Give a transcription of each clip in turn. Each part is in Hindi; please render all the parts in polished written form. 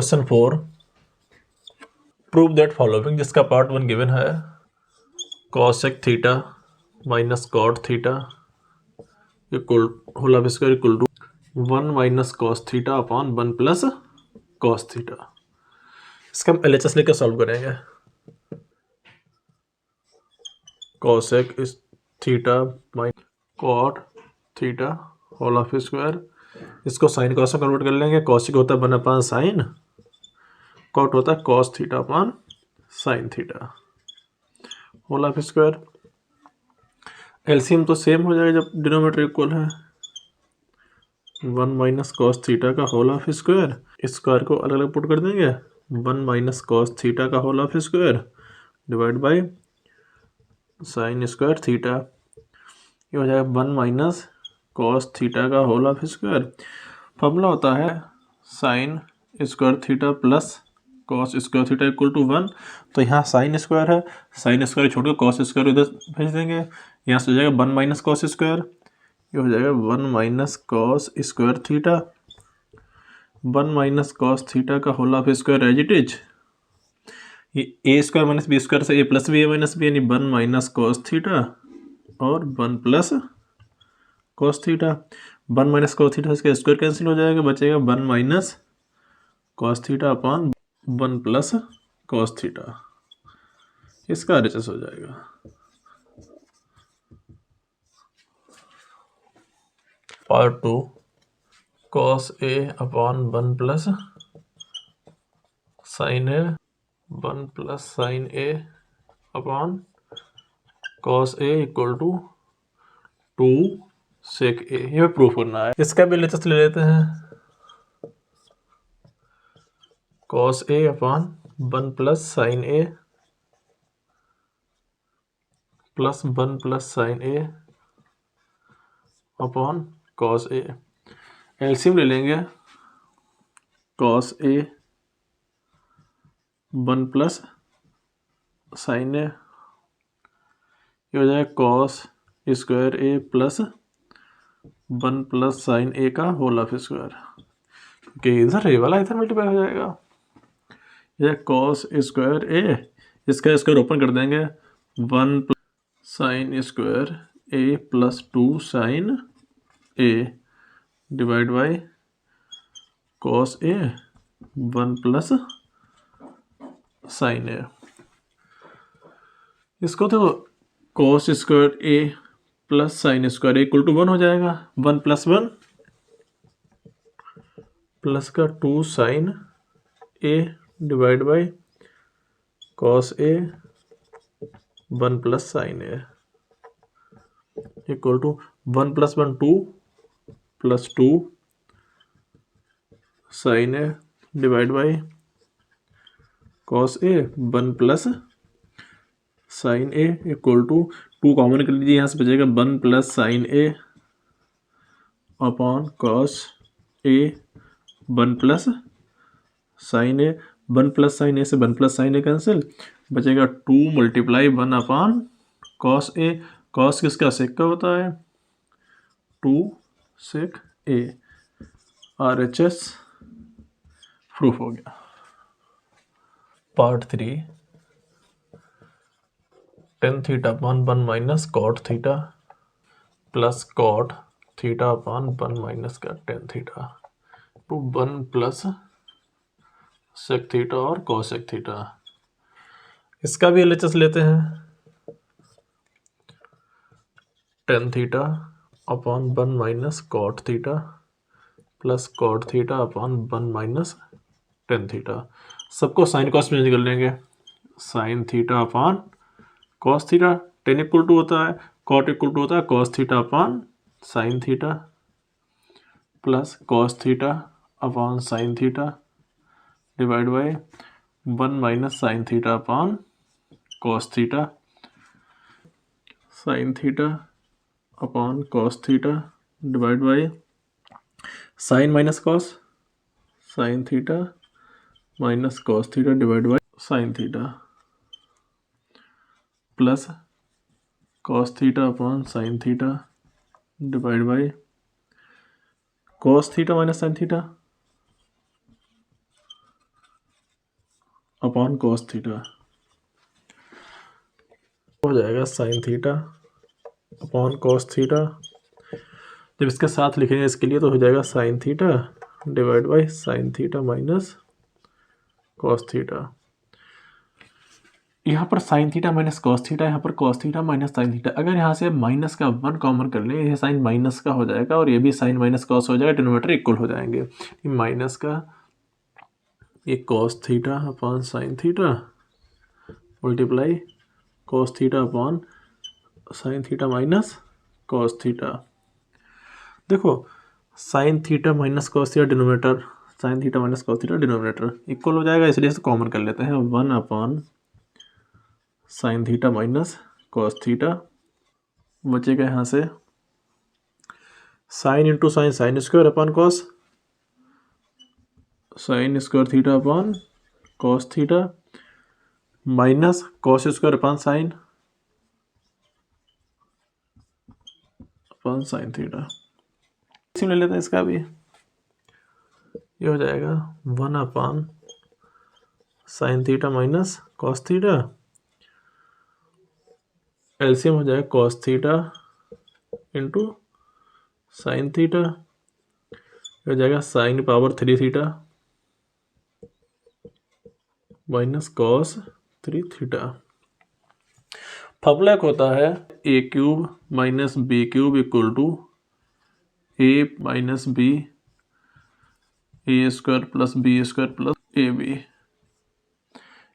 क्वेश्चन 4, प्रूव दैट फॉलोइंग, जिसका पार्ट 1 गिवन है cosec theta minus cot theta equal whole of square equal to 1 minus cos theta upon 1 plus cos theta. इसका हम LHS लेकर सॉल्व करेंगे। कॉसेक इस theta minus cot theta whole of square, इसको साइन कॉस में कन्वर्ट कर लेंगे। कॉसिक होता है 1 अपॉन साइन, कॉट होता है cos theta upon sign theta whole of square. LCM तो सेम हो जाएगा जब डिनोमिनेटर इक्वल है। 1 माइनस कॉस थीटा का होल ऑफ स्क्वायर, स्क्वायर को अलग अलग पुट कर देंगे। 1 माइनस कॉस थीटा का whole of square divide by sine square theta, ये हो जाएगा 1 माइनस कॉस थीटा का होल ऑफ स्क्वायर। फॉर्मूला होता है sign square theta plus cos square theta equal to 1। तो यहाँ साइन स्क्वायर है, साइन स्क्वायर छोड़ के कॉस स्क्वायर इधर भेज देंगे। यहाँ से हो जाएगा 1 माइनस कॉस स्क्वायर, ये हो जाएगा 1 minus cos square theta. 1 minus cos theta का whole of square as it is, ये A square minus B square से A plus B A minus B, यानी 1 माइनस कॉस थीटा और 1 plus cos theta. 1 minus cos theta इसका स्क्वायर कैंसिल हो जाएगा, बचेगा 1 minus cos theta upon 1 plus cos theta, इसका RHS हो जाएगा। Part 2, cos A upon 1 plus sign A, 1 plus sign A upon cos A equal to 2 sec A, ये प्रूफ करना है। इसका भी LHS ले लेते हैं। Cos A upon 1 plus sign A plus 1 plus sign A upon cos A. LCM ले लेंगे। कॉस ए 1 प्लस साइन ए, ये हो जाएगा cos square A plus 1 plus sign a का होल ऑफ स्क्वायर, क्योंकि इधर ए वाला इधर मल्टीप्लाई हो जाएगा। यह कॉस स्क्वायर ए, इसका स्क्वायर ओपन कर देंगे। 1 plus sine square A plus 2 sign A divide by cos A 1 plus sign A. इसको तो cos square A plus sine square equal to 1 हो जाएगा। 1 प्लस 1 प्लस का 2 sign A divide by cos A 1 plus sign A equal to 1 plus 1 2 plus 2 sign A divide by cos A 1 plus sign A equal to 2 common कर लीजिए, यहाँ से बचेगा 1 plus sign A upon cos A 1 plus sign A. 1 plus sign a से 1 प्लस साइन ए कैंसिल, बचेगा 2 multiply 1 upon cos a. Cos किसका, सेक का होता है, 2 सेक ए। RHS प्रूफ हो गया। Part 3, tan theta upon 1 minus cot theta plus cot theta upon 1 minus का tan theta to 1 plus sec theta और कॉसेक थीटा। इसका भी LHS लेते हैं। Tan theta upon 1 minus cot theta plus cot theta upon 1 minus tan theta, सबको साइन कॉस में चेंज कर लेंगे। Sine theta upon cos theta, tan equal to होता है कॉट इक्वल टू होता है cos theta upon sine theta plus cos theta upon sine theta divide by 1 minus sign theta upon cos theta. Sign theta upon cos theta divide by sign minus cos, sign theta minus cos theta divide by sine theta plus cos theta upon sine theta divide by cos theta minus sign theta upon cos theta हो जाएगा sign theta upon cos theta. जब इसके साथ लिखेंगे इसके लिए तो हो जाएगा sine theta divide by sign theta minus cos theta. यहाँ पर sign theta minus cos theta, यहाँ पर cos theta minus sine theta. अगर यहाँ से माइनस का 1 कॉमन कर लें, ये साइन माइनस का हो जाएगा और ये भी साइन माइनस कॉस हो जाएगा, डिनोमिनेटर इक्वल हो जाएंगे। माइनस का ये cos theta upon sign theta multiply cos theta upon sign theta minus cos theta. देखो sin theta minus cos theta denominator, sin theta minus cos theta denominator equal हो जाएगा, इसलिए इसे कॉमन कर लेते हैं। 1 upon sign theta minus cos theta बचेगा यहाँ से sin into sin sin square upon cos, sin square theta upon cos theta minus cos square upon sign theta. इसी में ले लेते हैं इसका भी, ये हो जाएगा 1 upon sign theta minus cos theta, LCM हो जाएगा cos theta into sin theta, हो जाएगा sin power 3 theta minus cos 3 theta. Formula होता है a cube minus b cube equal to a minus b a square plus b square plus a b.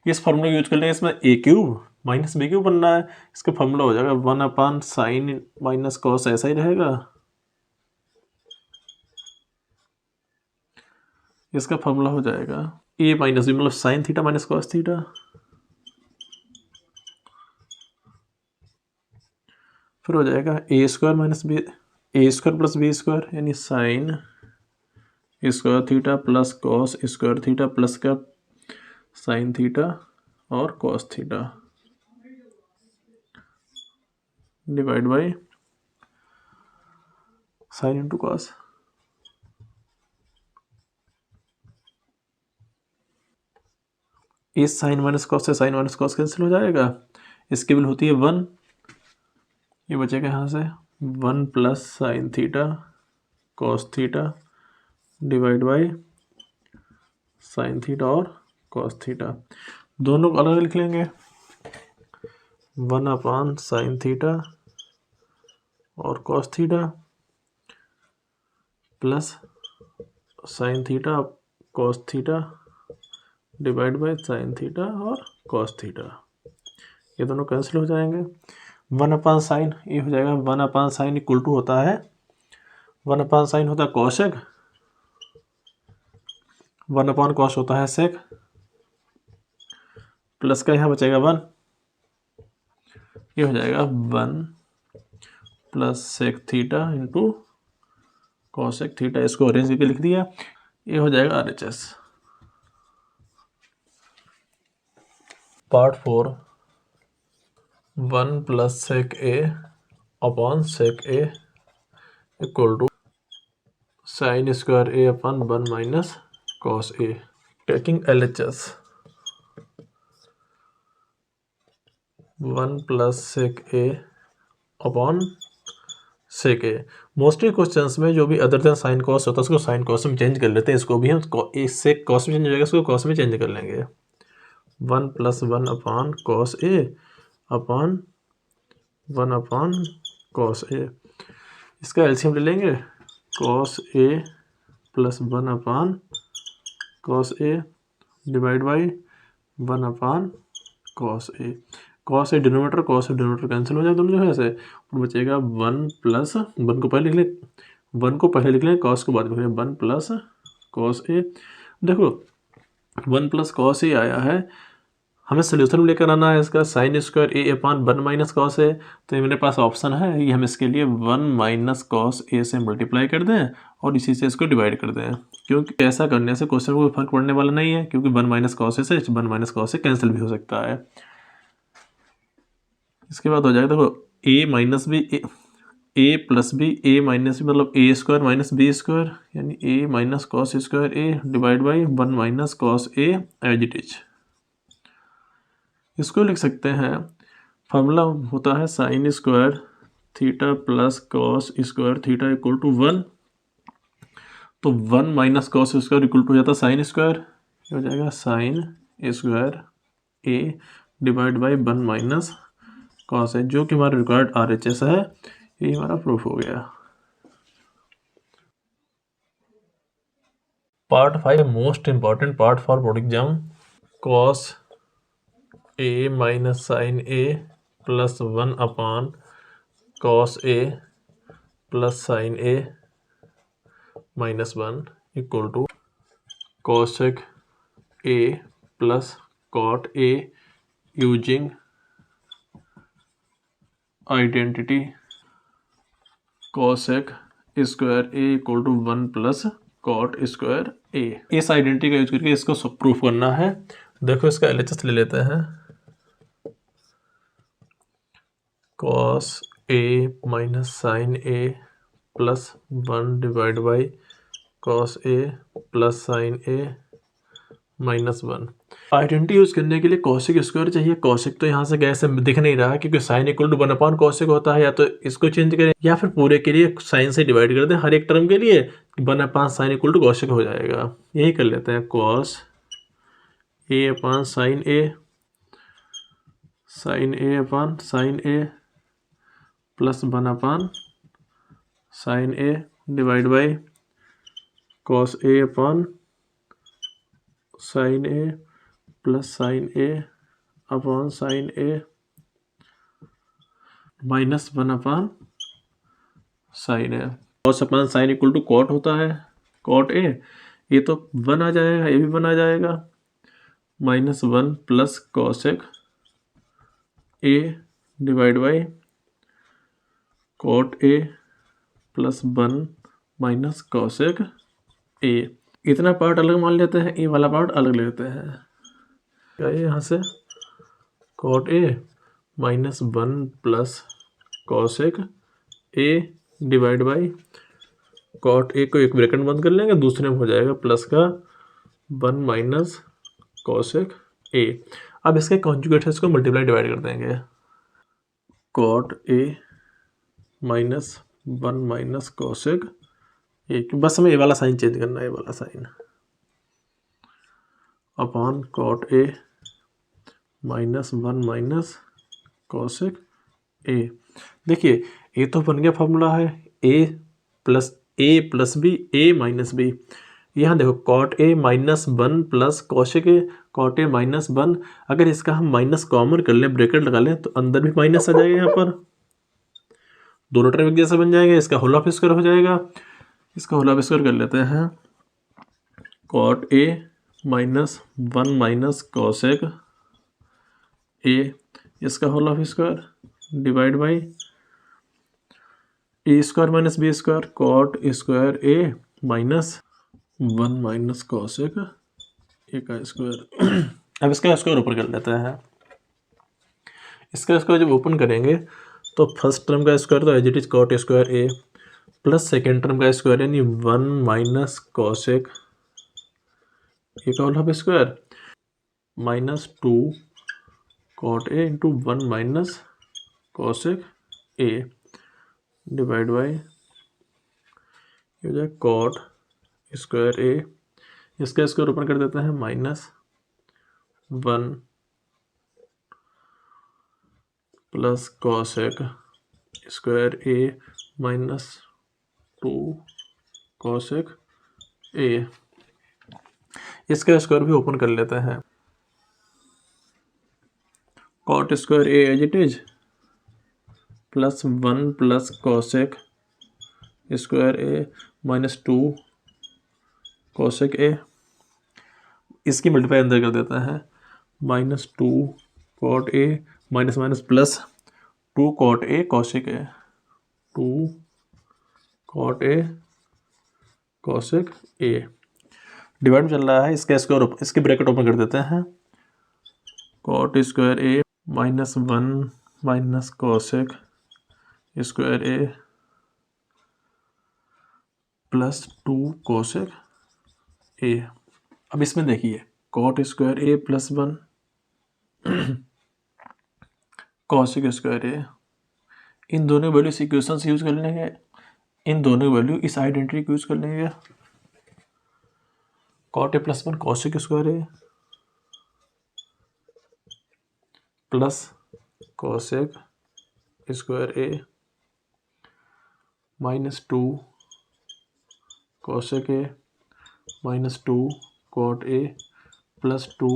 इस फॉर्मूला यूज कर लेंगे, इसमें a cube minus b cube बनना है, इसका फॉर्मूला हो जाएगा 1 अपॉन साइन माइनस कॉस, ऐसा ही रहेगा। इसका फॉर्मूला हो जाएगा ए माइनस बी मतलब sign theta minus cos theta, फिर हो जाएगा ए square minus b a square plus b square यानी sign square theta plus cos square theta plus का साइन थीटा और cos theta divide by sine into cos. इस साइन माइनस कॉस से साइन माइनस कॉस कैंसिल हो जाएगा, इसकी वैल्यू होती है 1, ये बचेगा यहाँ से 1 plus sine theta cos theta divide by sine theta और कॉस थीटा। दोनों को अलग अलग लिख लेंगे, 1 अपॉन साइन थीटा और cos theta plus sine theta cos theta divide by sine theta और कॉस थीटा, ये दोनों कैंसिल हो जाएंगे। 1 अपॉन साइन ये हो जाएगा 1 अपॉन साइन इक्वल टू होता है 1 अपॉन साइन होता है कॉसेक, 1 अपॉन कॉस होता है सेक, प्लस का यहाँ बचेगा 1, ये हो जाएगा 1 plus sec theta into cosec theta, इसको अरेंज करके लिख दिया, ये हो जाएगा RHS। Part 4 1 plus sec A upon sec A equal to sine square A upon 1 minus cos A. Taking LHS 1 plus sec A upon sec A. Mostly questions में जो भी अदर देन साइन कॉस होता है उसको साइन कॉस में चेंज कर लेते हैं, इसको भी हम सेक कॉस में चेंज हो जाएगा, इसको कॉस में चेंज कर लेंगे। 1 plus 1 upon cos A upon 1 upon cos ए, इसका एलसीएम ले लेंगे cos A plus 1 upon cos A divide by 1 upon cos a. Cos A denominator cancel हो जाए दोनों जगह से, और बचेगा 1 प्लस 1 को पहले लिख लें 1 को पहले लिख लें कॉस को बाद में लिख लें 1 प्लस कॉस ए। देखो 1 प्लस कॉस ए आया है, हमें सोल्यूशन में लेकर आना है इसका sign square A upon 1 minus cos ए, तो मेरे पास ऑप्शन है ये हम इसके लिए 1 माइनस कॉस ए से मल्टीप्लाई कर दें और इसी से इसको डिवाइड कर दें, क्योंकि ऐसा करने से क्वेश्चन को फर्क पड़ने वाला नहीं है, क्योंकि 1 माइनस कॉस ए से 1 माइनस कॉस ए कैंसिल भी हो सकता है। इसके बाद हो जाएगा देखो a minus b a plus B A minus b मतलब a square minus B square यानी a minus cos square a divide by 1 minus cos a as it is. इसको लिख सकते हैं, फार्मूला होता है sign square theta plus cos square theta equal to 1। तो 1 minus cos square equal to हो जाता है साइन स्क्वायर, हो जाएगा sin square a divide by 1 minus cos है, जो कि हमारा रिक्वायर्ड RHS है। ये हमारा प्रूफ हो गया। Part 5 most important part for board exam. Cos A minus sign A plus 1 upon cos A plus sign A minus 1 equal to cosec A plus cot a using identity cosec square a equal to 1 plus cot square a. इस आइडेंटिटी का यूज करके इसको प्रूफ करना है। देखो इसका LHS ले लेते हैं। Cos A minus sign A plus 1 divide by cos A plus sign A minus 1। Identity use करने के लिए कॉसिक स्क्वायर चाहिए। कॉसिक तो यहाँ से कैसे दिख नहीं रहा क्योंकि sine equal to 1 upon cosec होता है। या तो इसको चेंज करें या फिर पूरे के लिए साइन से डिवाइड कर दें, हर एक टर्म के लिए 1 upon sine equal to cosec हो जाएगा। यही कर लेते हैं, cos A upon sine A upon sine A plus 1 upon sine A divide by cos A upon sine A plus sign A upon sine A minus 1 upon sine A. Cos upon sine equal to cot होता है, कॉट ए, ये तो 1 आ जाएगा, ये भी 1 आ जाएगा, minus 1 plus cosec A divide by cot A plus 1 minus cosec A. इतना पार्ट अलग मान लेते हैं, ये वाला पार्ट अलग लेते हैं। क्या ये यहाँ से cot A minus 1 plus cosec A divide by cot A को एक ब्रैकेट बंद कर लेंगे, दूसरे में हो जाएगा प्लस का 1 माइनस कॉसेक ए। अब इसके कॉन्जुगेट है, इसको मल्टीप्लाई डिवाइड कर देंगे। Cot A minus 1 minus cosec A, बस हमें ये वाला साइन चेंज करना है, ये वाला sine, upon cot A minus 1 minus cosec A. देखिए ये तो बन गया फॉर्मूला है A plus B A minus B. यहाँ देखो cot A minus 1 plus cosec A, cot A minus 1, अगर इसका हम माइनस कॉमन कर लें, ब्रैकेट लगा लें, तो अंदर भी माइनस आ जाएगा। यहाँ पर दोनों टर्म एक जैसा बन जाएगा, इसका होल ऑफ स्क्वायर हो जाएगा। इसका होल ऑफ स्क्वायर कर लेते हैं, कॉट ए माइनस 1 माइनस कॉसेक ए, इसका whole of square divide by a square minus B square, cot square A minus 1 minus cosec ए का स्क्वायर। अब इसका स्क्वायर ऊपर कर लेते हैं। इसका स्क्वायर जब ओपन करेंगे तो फर्स्ट टर्म का स्क्वायर तो as it is cot square A plus second term का स्क्वायर यानी 1 माइनस कॉसेक ए का whole of square minus 2 cot A into 1 minus cosec A divide by ये हो जाए कॉट स्क्वायर ए, इसका स्क्वायर ओपन कर देते हैं, माइनस 1 प्लस कॉसेक स्क्वायर ए माइनस 2 कॉसेक ए। इसका स्क्वायर भी ओपन कर लेते हैं, cot square A as it is plus 1 plus cosec square A minus 2 cosec A. इसकी मल्टीप्लाई अंदर कर देते हैं, minus 2 cot A minus minus plus 2 cot A cosec A, 2 cot A cosec A divide चल रहा है। इसका स्क्वायर, इसकी ब्रैकेट ओपन कर देते हैं, cot square A minus 1 minus cosec square A plus 2 cosec A. अब इसमें देखिए cot square A plus 1 cosec square A, इन दोनों वैल्यू इस इक्वेशन से यूज कर लेंगे, इन दोनों वैल्यू इस आइडेंटिटी को यूज कर लेंगे। Cot A plus 1 cosec square A plus cosec square A -2 cosec A -2 cot A plus 2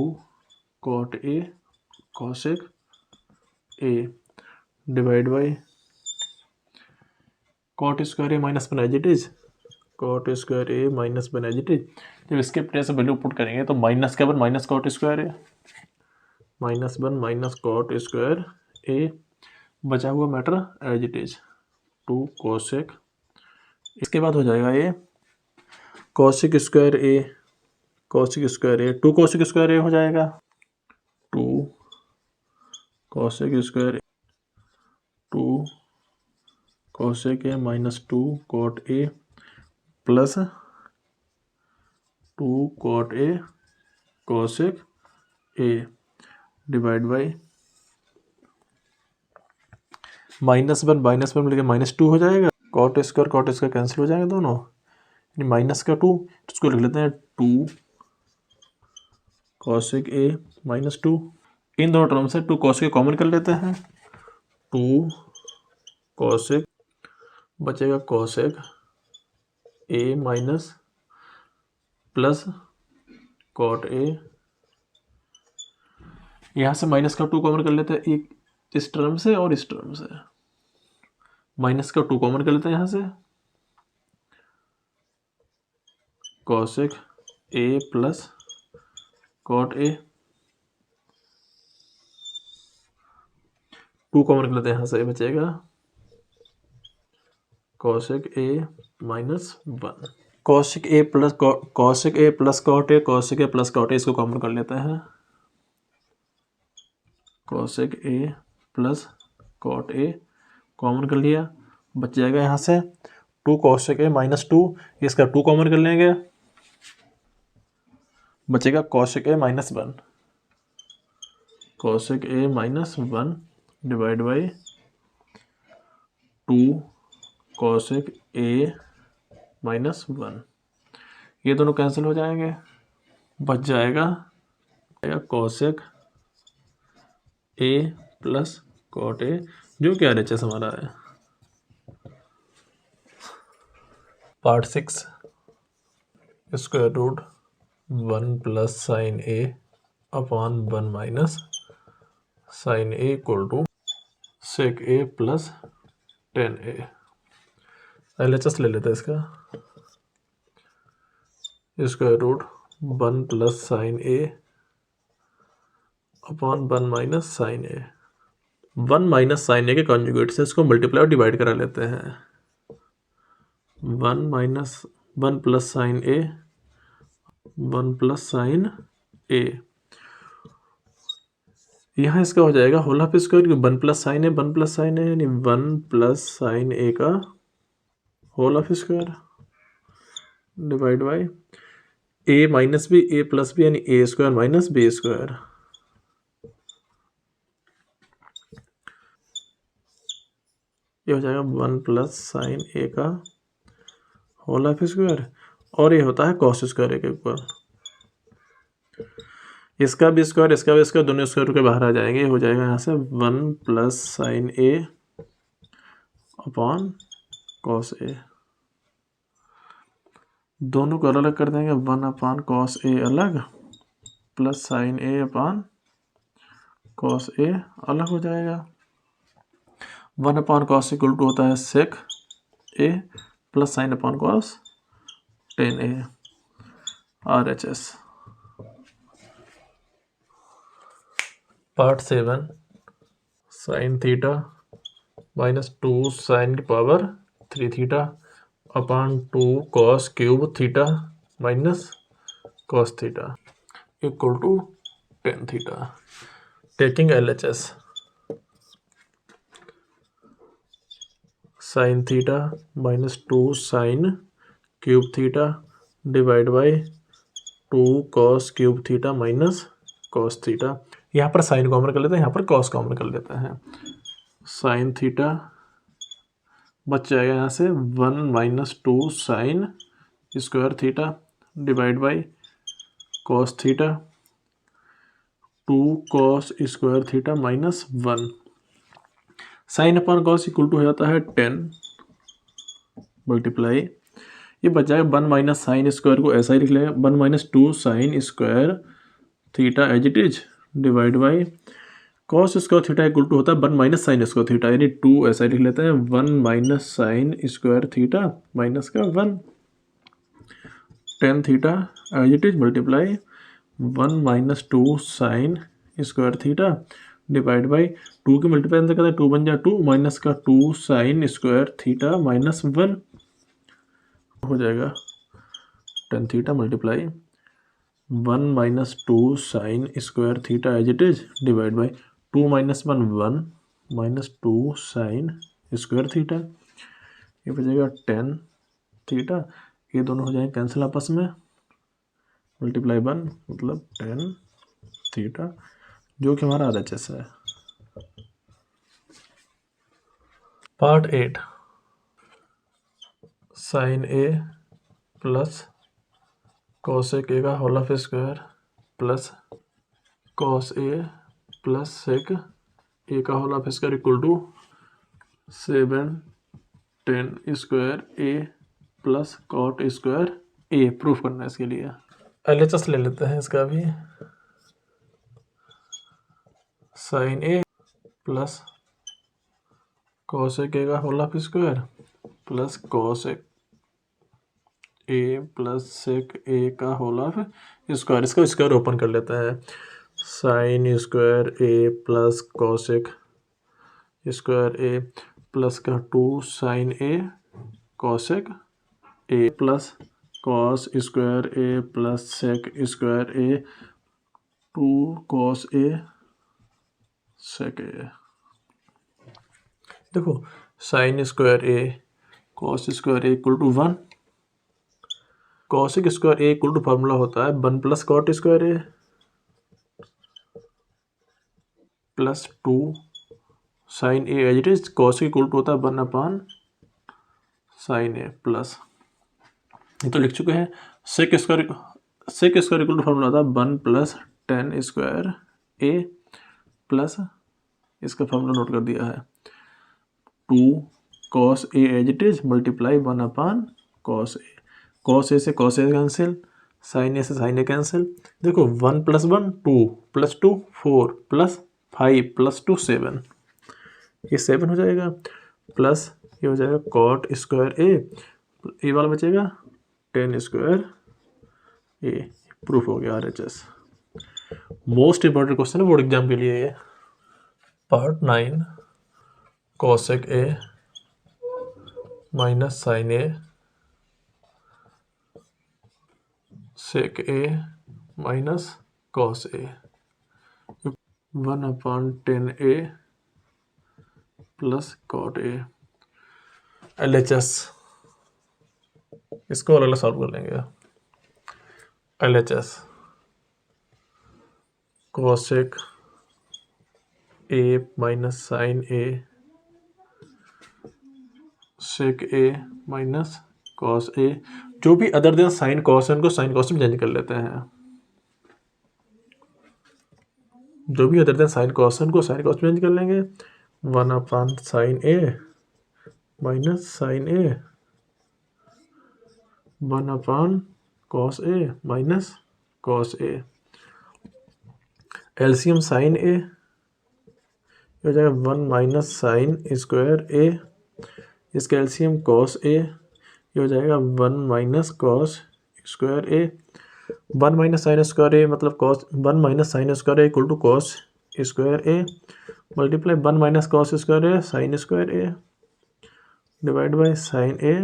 cot A cosec A divide by cot square A -1 as it is, cot square A -1 as it is. जब इसके प्लेस वैल्यू पुट करेंगे तो माइनस का 1 minus cot square A, -1 minus cot square A, बचा हुआ matter as it is 2 cosec. इसके बाद हो जाएगा ये cosec square A, cosec square A 2 cosec square A हो जाएगा, 2 cosec square 2 cosec A -2 cot A plus 2 cot A cosec A divide by -1 मिलकर -2 हो जाएगा, कॉट स्क्वायर कैंसिल हो जाएंगे दोनों, माइनस का 2 तो उसको लिख लेते हैं 2 कॉसेक ए -2, इन दोनों टर्म से 2 कॉसेक कॉमन कर लेते हैं, 2 कॉसेक बचेगा cosec A minus plus cot A, यहाँ से माइनस का 2 कॉमन कर लेते हैं, एक इस टर्म से और इस टर्म से, माइनस का 2 कॉमन कर लेते हैं यहाँ से, cosec A plus cot A, 2 common कर लेते हैं यहाँ से, बचेगा cosec A -1, cosec A plus cot A, cosec A plus cot A, इसको कॉमन कर लेते हैं, cosec A plus cot A common कर लिया, बच जाएगा यहाँ से 2 कॉसेक ए -2, इसका 2 कॉमन कर लेंगे, बचेगा cosec A -1, cosec A -1 divide by 2 cosec A -1, ये दोनों कैंसिल हो जाएंगे, बच जाएगा cosec A plus cot A, जो कि RHS हमारा है। Part 6 square root 1 plus sign A upon 1 minus sign A equal to sec A plus 10a। LHS ले लेते हैं इसका, square root 1 plus sign A upon 1 minus sign A, 1 minus sign ए के कॉन्जुगेट से इसको मल्टीप्लाई और डिवाइड करा लेते हैं, 1 plus sign A 1 plus sign a, यहाँ इसका हो जाएगा whole half square, 1 plus sign A 1 plus sign a यानी 1 प्लस साइन ए का whole half square divide by a minus b a plus b यानी a square minus B square, ये हो जाएगा 1 प्लस साइन ए का होल हाफ स्क्वायर, और ये होता है कॉस स्क्वायर ए के ऊपर, इसका भी स्क्वायर दोनों स्क्वायर के बाहर आ जाएंगे, हो जाएगा यहाँ से 1 plus sign A upon cos ए, दोनों को अलग अलग कर देंगे, 1 अपॉन कॉस ए अलग plus sign A upon cos ए अलग हो जाएगा, 1 अपॉन कॉस इक्वल टू होता है सेक ए plus sin upon cos 10a RHS। Part 7 sin theta -2 sin की power 3 theta upon 2 cos cube theta minus cos theta equal to 10 theta. Taking LHS, sin theta -2 sin cube theta divide by 2 cos cube theta minus cos theta, यहाँ पर साइन कॉमन कर लेते हैं, यहाँ पर कॉस कॉमन कर लेते हैं। साइन थीटा बच जाएगा यहाँ से 1 - 2 sine square theta divide by cos theta 2 cos square theta -1। Sine upon cos equal to हो जाता है 10 मल्टीप्लाई, ये बच जाएगा 1 - साइन स्क्वायर को ऐसा ही लिख लेंगे 1 - 2 sine square theta as it is divide by cos square theta equal to होता है 1 - साइन स्क्वायर थीटा, यानी 2 ऐसा ही लिख लेते हैं 1 - साइन स्क्वायर थीटा माइनस का 1 10 theta as it is multiply 1 - 2 sine square theta divide by 2 की मल्टीप्लाई अंदर करते हैं 2 बन जाए 2 माइनस का 2 साइन स्क्वायर थीटा -1 हो जाएगा 10 theta multiply 1 - 2 sine square theta as it is divide by 2 - 1 1 - 2 sine square theta, ये बचेगा 10 थीटा, ये दोनों हो जाएंगे कैंसिल आपस में मल्टीप्लाई 1 मतलब 10 थीटा जो कि हमारा RHS है। पार्ट 8 साइन ए प्लस कॉसेक ए का whole of square plus cos A plus sec a का whole of square equal to 7 10 square A plus cot square a proof करना है इसके लिए। LHS ले लेते हैं इसका भी, साइन ए प्लस कॉसेक ए का whole of square plus cosec A plus sec a का होल ऑफ स्क्वायर, इसका स्क्वायर ओपन कर लेते हैं साइन स्क्वायर ए प्लस कॉसेक स्क्वायर ए प्लस का 2 sign a cosec A plus cos square A plus sec square A 2 cos a sec a. देखो sin square a cos square a equal to 1, cosec square a equal to formula होता है 1 plus cot square A plus 2 sign A as it is cosec equal to होता है 1 अपान साइन ए प्लस, ये तो लिख चुके हैं sec square equal to formula होता है 1 प्लस 10 स्क्वायर ए प्लस इसका फार्मूला नोट कर दिया है 2 cos a as it is multiply 1 upon cos a, cos a से cos a cancel, sin a से साइन ए कैंसिल। देखो 1 + 1 2 + 2 4 प्लस 5 + 2 7, ये 7 हो जाएगा प्लस ये हो जाएगा कॉट स्क्वायर ए वाला बचेगा 10 स्क्वायर ए, प्रूफ हो गया RHS। मोस्ट इंपॉर्टेंट क्वेश्चन है बोर्ड एग्जाम के लिए ये। Part 9 cosec A minus sign a sec a minus cos A 1 upon 10 A plus cot a. LHS इसको अलग अलग सॉल्व कर लेंगे। LHS cosec A minus sign a sec a minus cos a, जो भी अदर देन साइन कॉस है उनको साइन कॉस में चेंज कर लेते हैं, जो भी अदर देन साइन कॉस है उनको साइन कॉस में चेंज कर लेंगे 1 अपान साइन ए माइनस साइन ए 1 अपान कॉस ए माइनस कॉस ए। एलसीएम साइन ए हो जाएगा 1 माइनस साइन स्क्वायर ए, इसका एलसीएम कॉस ए ये हो जाएगा 1 minus cos square A, 1 minus sin square a मतलब cos 1 minus sin square a equal to cos square a multiply 1 minus cos square a sin square a divide by sin A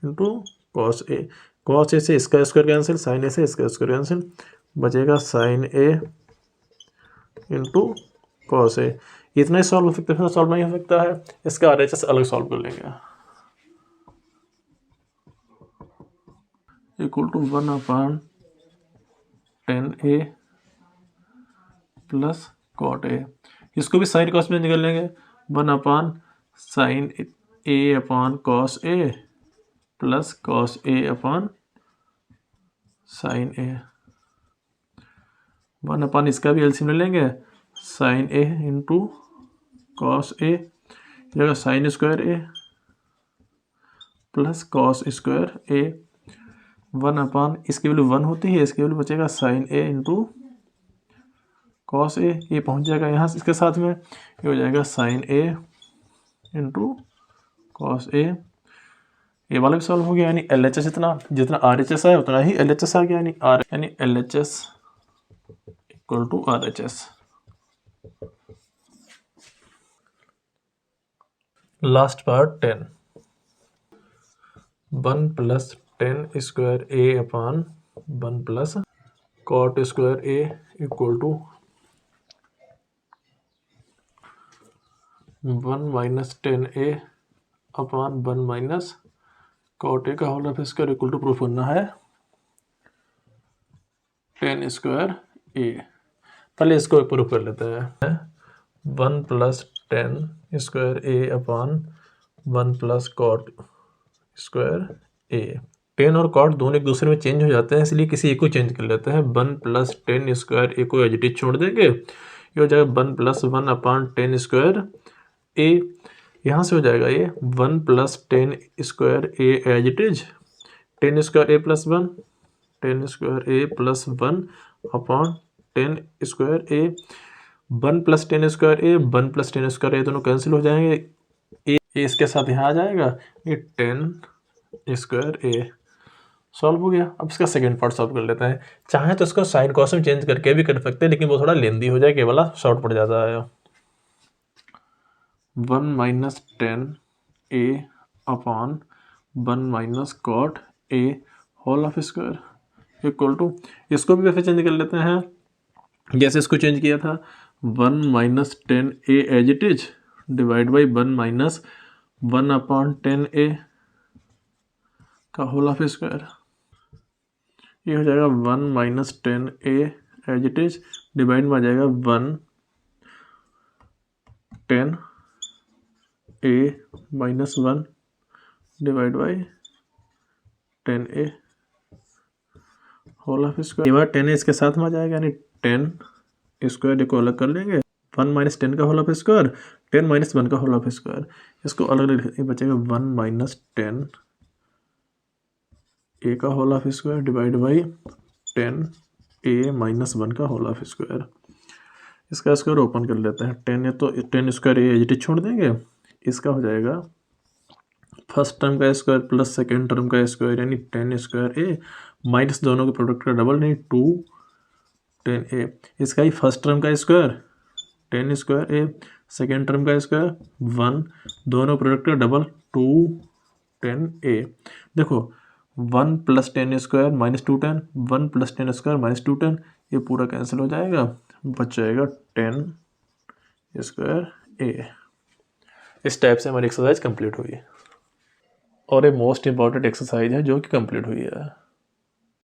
into cos a. Cos a से इसका स्क्वायर कैंसिल, साइन ए से इसका स्क्वायर कैंसिल, बचेगा sign A into cos a. इतना ही सॉल्व हो सकता है, सॉल्व नहीं हो सकता है, इसका RHS अलग सॉल्व कर लेंगे। Equal to 1 upon 10 A plus cot A, इसको भी साइन कॉस में निकल लेंगे, 1 upon sine A upon cos A plus cos A upon sine A, 1 upon इसका भी एलसीएम ले लेंगे, sine A into cos A, जगह साइन स्क्वायर ए प्लस कॉस स्क्वायर ए, 1 अपान इसकी वैल्यू 1 होती है, इसकी वैल्यू बचेगा साइन ए इंटू कॉस ए, ये पहुंच जाएगा यहाँ से इसके साथ में, ये हो जाएगा साइन ए इंटू कॉस ए, ये वाला भी सॉल्व हो गया, यानी एल एच एस जितना आर एच एस है उतना ही एल एच एस आ गया, यानी L H S equal to R H S. Last part 10, 1 plus 10 square a upon 1 plus cot square a equal to 1 minus 10a upon 1 minus cot a का whole of square equal to proof करना है 10 स्क्वायर ए। पहले इसको प्रूफ कर लेते हैं, 1 plus 10 square a upon 1 plus cot square ए। 10 और कॉट दोनों एक दूसरे में चेंज हो जाते हैं, इसलिए किसी एक को चेंज कर लेते हैं। 1 प्लस 10 स्क्वायर ए को एज इट इज छोड़ देंगे, ये हो जाएगा 1 प्लस 1 अपान 10 स्क्वायर ए। यहाँ से हो जाएगा ये 1 plus 10 square A as it is 10 square A plus 1, 10 square A plus 1 upon 10 square A. 1 plus 10 square A, 1 plus 10 square a दोनों कैंसिल हो जाएंगे, ए इसके साथ यहाँ आ जाएगा, ये 10 स्क्वायर ए। सॉल्व हो गया। अब इसका सेकेंड पार्ट सॉल्व कर लेते हैं। चाहे तो इसको साइन कॉस में चेंज करके भी कर सकते हैं, लेकिन वो थोड़ा लेंदी हो जाए, केवल शॉर्ट पड़ जाता है। 1 minus 10 A upon 1 minus cot A whole of square equal to, इसको भी वैसे चेंज कर लेते हैं जैसे इसको चेंज किया था। 1 minus 10 a as it is divide by 1 minus 1 upon 10 ए का होल ऑफ स्क्वायर, ये हो जाएगा 1 minus 10 a as it is divide में आ जाएगा 1 10 ए minus 1 divide by 10 a whole of square. ये बार 10 ए इसके साथ में आ जाएगा, यानी 10 स्क्वायर को अलग कर लेंगे। 1 माइनस 10 का होल ऑफ स्क्वायर, 10 माइनस 1 का होल ऑफ स्क्वायर, इसको अलग अलग बचेगा 1 माइनस 10 ए का whole of square divide by 10 A minus 1 का होल ऑफ स्क्वायर। इसका स्क्वायर ओपन कर लेते हैं। 10 है तो 10 square A as it is छोड़ देंगे, इसका हो जाएगा फर्स्ट टर्म का स्क्वायर प्लस सेकेंड टर्म का स्क्वायर, यानी 10 स्क्वायर ए माइनस दोनों के प्रोडक्ट का डबल, नहीं 2 10 ए। इसका ही फर्स्ट टर्म का स्क्वायर 10 स्क्वायर ए, सेकेंड टर्म का स्क्वायर 1, दोनों प्रोडक्ट का डबल 2 10 ए। देखो 1 plus 10 square minus 2 10, 1 plus 10 square minus 2 10, ये पूरा कैंसिल हो जाएगा, बच जाएगा 10 स्क्वायर ए। इस टाइप से हमारी एक्सरसाइज कंप्लीट हुई है, और ये मोस्ट इंपॉर्टेंट एक्सरसाइज है जो कि कंप्लीट हुई है।